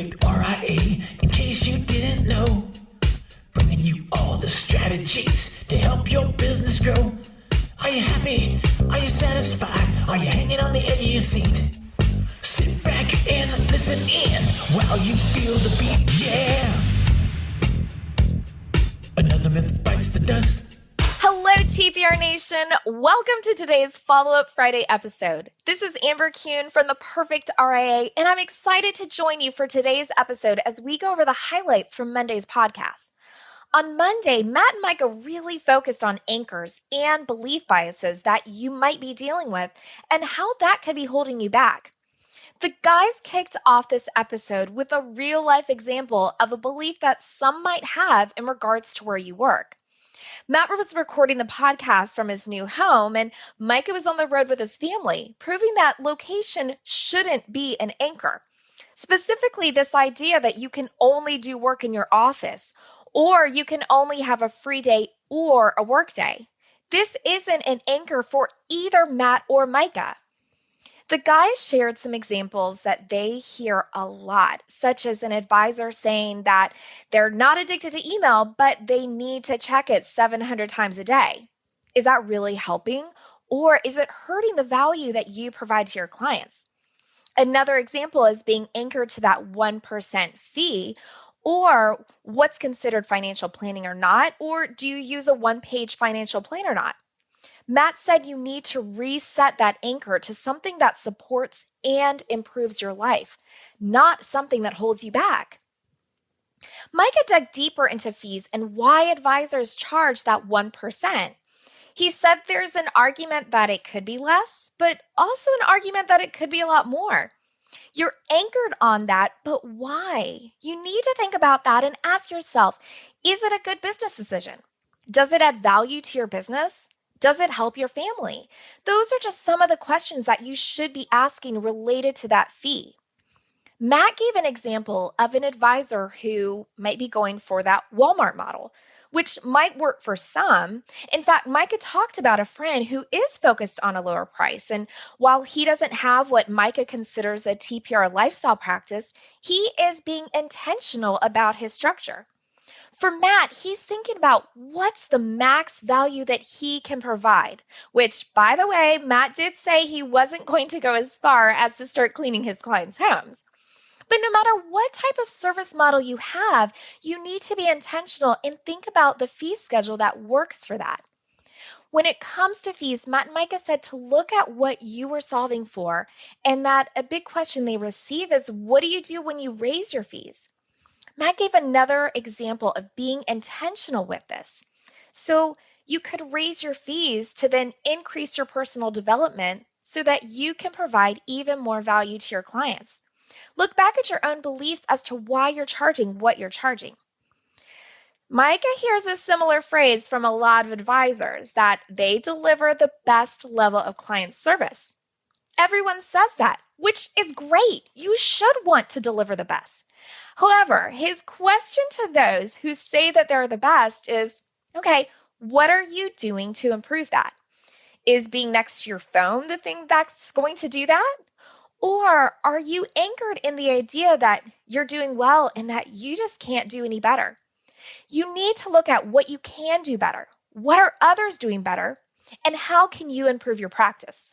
Perfect RIA, in case you didn't know. Bringing you all the strategies to help your business grow. Are you happy? Are you satisfied? Are you hanging on the edge of your seat? Sit back and listen in while you feel the beat, yeah. Another myth bites the dust. Hello, TPR Nation. Welcome to today's Follow-Up Friday episode. This is Amber Kuhn from the Perfect RIA, and I'm excited to join you for today's episode as we go over the highlights from Monday's podcast. On Monday, Matt and Micah really focused on anchors and belief biases that you might be dealing with and how that could be holding you back. The guys kicked off this episode with a real-life example of a belief that some might have in regards to where you work. Matt was recording the podcast from his new home, and Micah was on the road with his family, proving that location shouldn't be an anchor. Specifically, this idea that you can only do work in your office, or you can only have a free day or a work day. This isn't an anchor for either Matt or Micah. The guys shared some examples that they hear a lot, such as an advisor saying that they're not addicted to email, but they need to check it 700 times a day. Is that really helping, or is it hurting the value that you provide to your clients? Another example is being anchored to that 1% fee, or what's considered financial planning or not, or do you use a one-page financial plan or not? Matt said you need to reset that anchor to something that supports and improves your life, not something that holds you back. Micah dug deeper into fees and why advisors charge that 1%. He said there's an argument that it could be less, but also an argument that it could be a lot more. You're anchored on that, but why? You need to think about that and ask yourself, is it a good business decision? Does it add value to your business? Does it help your family? Those are just some of the questions that you should be asking related to that fee. Matt gave an example of an advisor who might be going for that Walmart model, which might work for some. In fact, Micah talked about a friend who is focused on a lower price. And while he doesn't have what Micah considers a TPR lifestyle practice, he is being intentional about his structure. For Matt, he's thinking about what's the max value that he can provide, which, by the way, Matt did say he wasn't going to go as far as to start cleaning his clients' homes. But no matter what type of service model you have, you need to be intentional and think about the fee schedule that works for that. When it comes to fees, Matt and Micah said to look at what you are solving for, and that a big question they receive is, what do you do when you raise your fees? Matt gave another example of being intentional with this. So you could raise your fees to then increase your personal development so that you can provide even more value to your clients. Look back at your own beliefs as to why you're charging what you're charging. Micah hears a similar phrase from a lot of advisors that they deliver the best level of client service. Everyone says that, which is great. You should want to deliver the best. However, his question to those who say that they're the best is, okay, what are you doing to improve that? Is being next to your phone the thing that's going to do that? Or are you anchored in the idea that you're doing well and that you just can't do any better? You need to look at what you can do better. What are others doing better? And how can you improve your practice?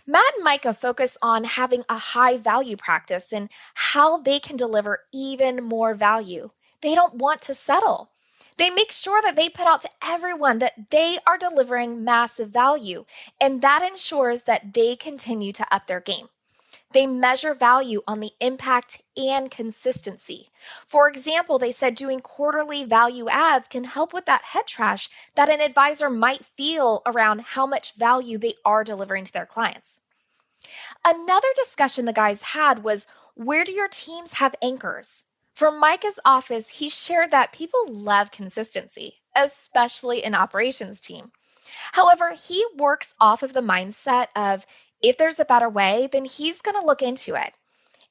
Matt and Micah focus on having a high value practice and how they can deliver even more value. They don't want to settle. They make sure that they put out to everyone that they are delivering massive value, and that ensures that they continue to up their game. They measure value on the impact and consistency. For example, they said doing quarterly value adds can help with that head trash that an advisor might feel around how much value they are delivering to their clients. Another discussion the guys had was, where do your teams have anchors? From Micah's office, he shared that people love consistency, especially an operations team. However, he works off of the mindset of, if there's a better way, then he's going to look into it.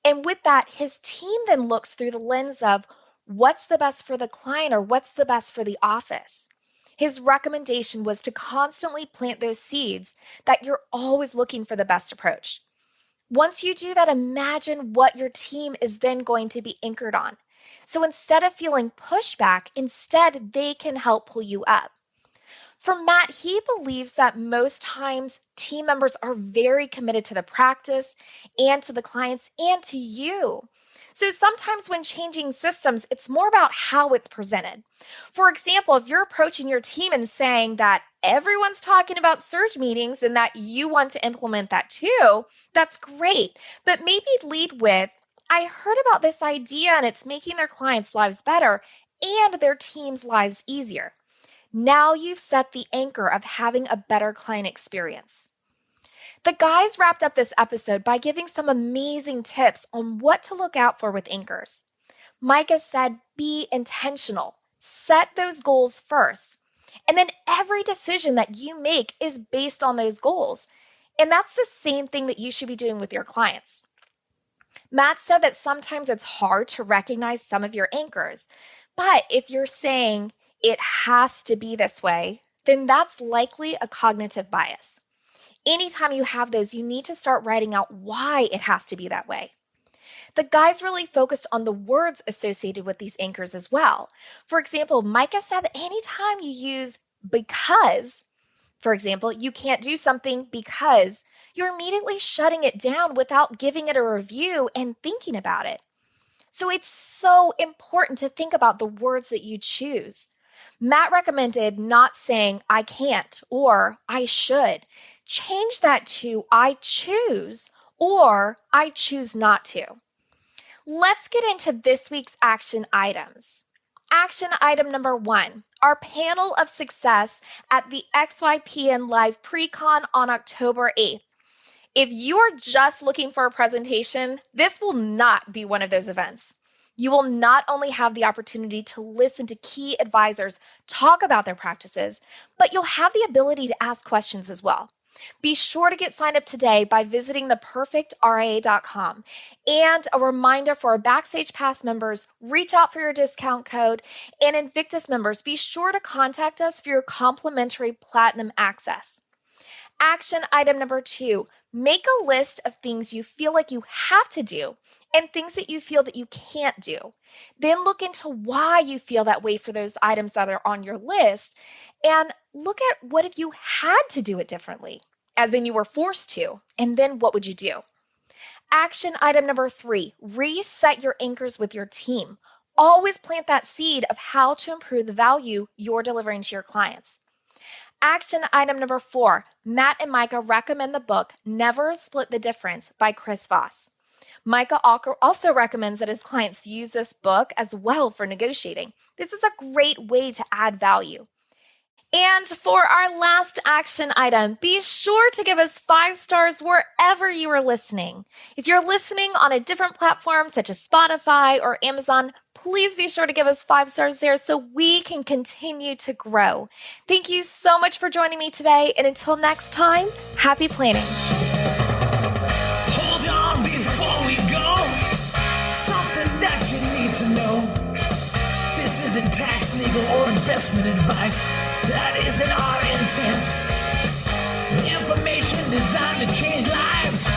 And with that, his team then looks through the lens of what's the best for the client or what's the best for the office. His recommendation was to constantly plant those seeds that you're always looking for the best approach. Once you do that, imagine what your team is then going to be anchored on. So instead of feeling pushback, instead they can help pull you up. For Matt, he believes that most times team members are very committed to the practice and to the clients and to you. So sometimes when changing systems, it's more about how it's presented. For example, if you're approaching your team and saying that everyone's talking about surge meetings and that you want to implement that too, that's great. But maybe lead with, I heard about this idea and it's making their clients' lives better and their team's lives easier. Now you've set the anchor of having a better client experience. The guys wrapped up this episode by giving some amazing tips on what to look out for with anchors. Micah said, be intentional. Set those goals first. And then every decision that you make is based on those goals. And that's the same thing that you should be doing with your clients. Matt said that sometimes it's hard to recognize some of your anchors. But if you're saying, it has to be this way, then that's likely a cognitive bias. Anytime you have those, you need to start writing out why it has to be that way. The guys really focused on the words associated with these anchors as well. For example, Micah said that anytime you use because, for example, you can't do something because, you're immediately shutting it down without giving it a review and thinking about it. So it's so important to think about the words that you choose. Matt recommended not saying I can't or I should. Change that to I choose or I choose not to. Let's get into this week's action items. Action item number 1, our panel of success at the XYPN Live Pre-Con on October 8th. If you are just looking for a presentation, this will not be one of those events. You will not only have the opportunity to listen to key advisors talk about their practices, but you'll have the ability to ask questions as well. Be sure to get signed up today by visiting theperfectria.com. And a reminder for our Backstage Pass members, reach out for your discount code. And Invictus members, be sure to contact us for your complimentary platinum access. Action item number 2, make a list of things you feel like you have to do and things that you feel that you can't do. Then look into why you feel that way for those items that are on your list and look at what if you had to do it differently, as in you were forced to, and then what would you do? Action item number 3, reset your anchors with your team. Always plant that seed of how to improve the value you're delivering to your clients. Action item number 4, Matt and Micah recommend the book Never Split the Difference by Chris Voss. Micah also recommends that his clients use this book as well for negotiating. This is a great way to add value. And for our last action item, be sure to give us 5 stars wherever you are listening. If you're listening on a different platform such as Spotify or Amazon, please be sure to give us 5 stars there so we can continue to grow. Thank you so much for joining me today. And until next time, happy planning. Hold on before we go. Something that you need to know. This isn't tax, legal, or investment advice. That isn't our intent. Information designed to change lives.